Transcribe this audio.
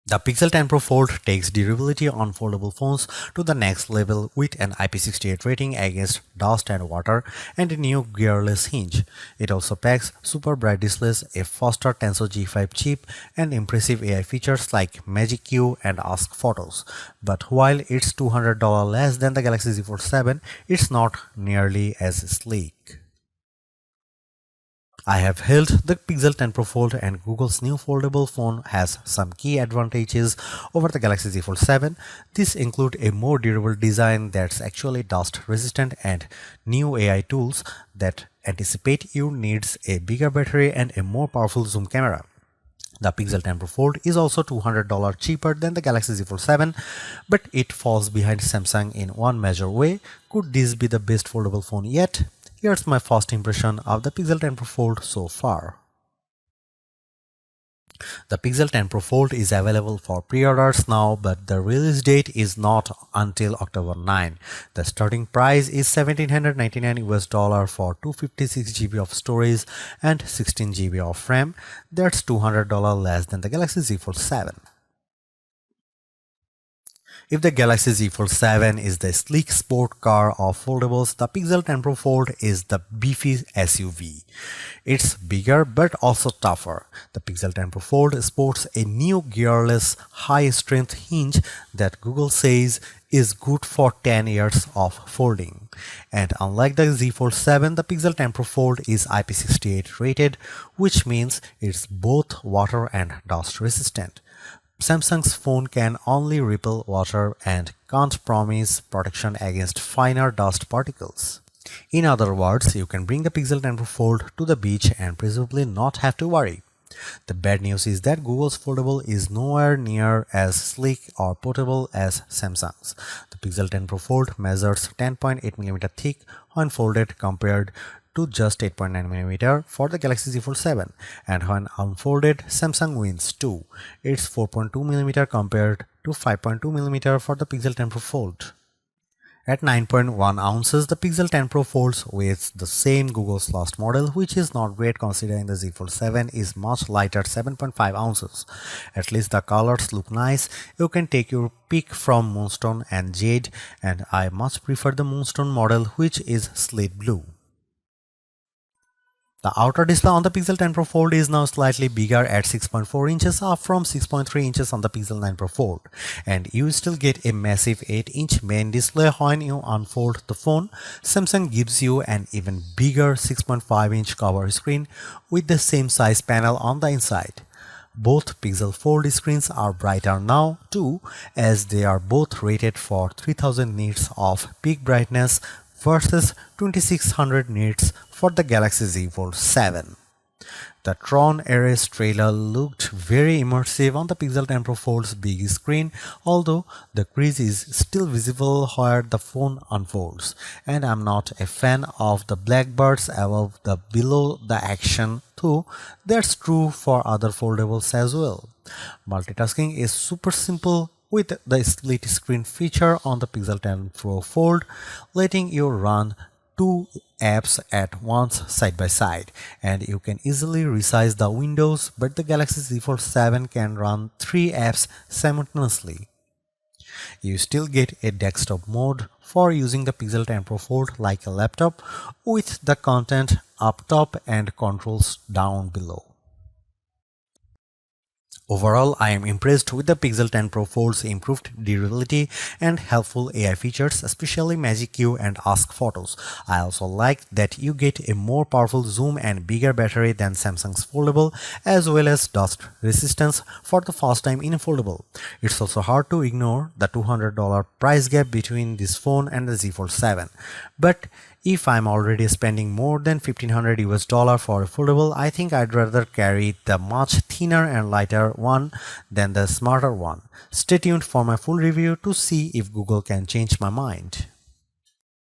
The Pixel 10 Pro Fold takes durability on foldable phones to the next level with an IP68 rating against dust and water and a new gearless hinge. It also packs super bright displays, a faster Tensor G5 chip, and impressive AI features like Magic Q and Ask Photos. But while it's $200 less than the Galaxy Z Fold 7, it's not nearly as sleek. I have held the Pixel 10 Pro Fold, and Google's new foldable phone has some key advantages over the Galaxy Z Fold 7. These include a more durable design that's actually dust resistant and new AI tools that anticipate your needs, a bigger battery, and a more powerful zoom camera. The Pixel 10 Pro Fold is also $200 cheaper than the Galaxy Z Fold 7, but it falls behind Samsung in one major way. Could this be the best foldable phone yet? Here's my first impression of the Pixel 10 Pro Fold so far. The Pixel 10 Pro Fold is available for pre-orders now, but the release date is not until October 9. The starting price is $1,799 for 256 GB of storage and 16 GB of RAM. That's $200 less than the Galaxy Z Fold 7. If the Galaxy Z Fold 7 is the sleek sport car of foldables, the Pixel 10 Pro Fold is the beefy SUV. It's bigger but also tougher. The Pixel 10 Pro Fold sports a new gearless high-strength hinge that Google says is good for 10 years of folding. And unlike the Z Fold 7, the Pixel 10 Pro Fold is IP68 rated, which means it's both water and dust resistant. Samsung's phone can only repel water and can't promise protection against finer dust particles. In other words, you can bring the Pixel 10 Pro Fold to the beach and presumably not have to worry. The bad news is that Google's foldable is nowhere near as sleek or portable as Samsung's. The Pixel 10 Pro Fold measures 10.8mm thick when folded compared to just 8.9mm for the Galaxy Z Fold 7, and when unfolded, Samsung wins too. It's 4.2mm compared to 5.2mm for the Pixel 10 Pro Fold. At 9.1 ounces, the Pixel 10 Pro folds with the same Google's last model, which is not great considering the Z Fold 7 is much lighter, 7.5 ounces. At least the colors look nice. You can take your pick from Moonstone and Jade, and I much prefer the Moonstone model, which is slate blue. The outer display on the Pixel 10 Pro Fold is now slightly bigger at 6.4 inches, up from 6.3 inches on the Pixel 9 Pro Fold, and you still get a massive 8-inch main display when you unfold the phone. Samsung gives you an even bigger 6.5-inch cover screen with the same size panel on the inside. Both Pixel Fold screens are brighter now too, as they are both rated for 3000 nits of peak brightness versus 2600 nits for the Galaxy Z Fold 7. The Tron Ares trailer looked very immersive on the Pixel 10 Pro Fold's big screen, although the crease is still visible where the phone unfolds, and I'm not a fan of the blackbirds above the below the action, though that's true for other foldables as well. Multitasking is super simple with the split screen feature on the Pixel 10 Pro Fold, letting you run two apps at once side by side, and you can easily resize the windows, but the Galaxy Z Fold 7 can run 3 apps simultaneously. You still get a desktop mode for using the Pixel 10 Pro Fold like a laptop, with the content up top and controls down below. Overall, I am impressed with the Pixel 10 Pro Fold's improved durability and helpful AI features, especially Magic Q and Ask Photos. I also like that you get a more powerful zoom and bigger battery than Samsung's foldable, as well as dust resistance for the first time in a foldable. It's also hard to ignore the $200 price gap between this phone and the Z Fold 7. But if I'm already spending more than $1,500 for a foldable, I think I'd rather carry the much thinner and lighter one than the smarter one. Stay tuned for my full review to see if Google can change my mind.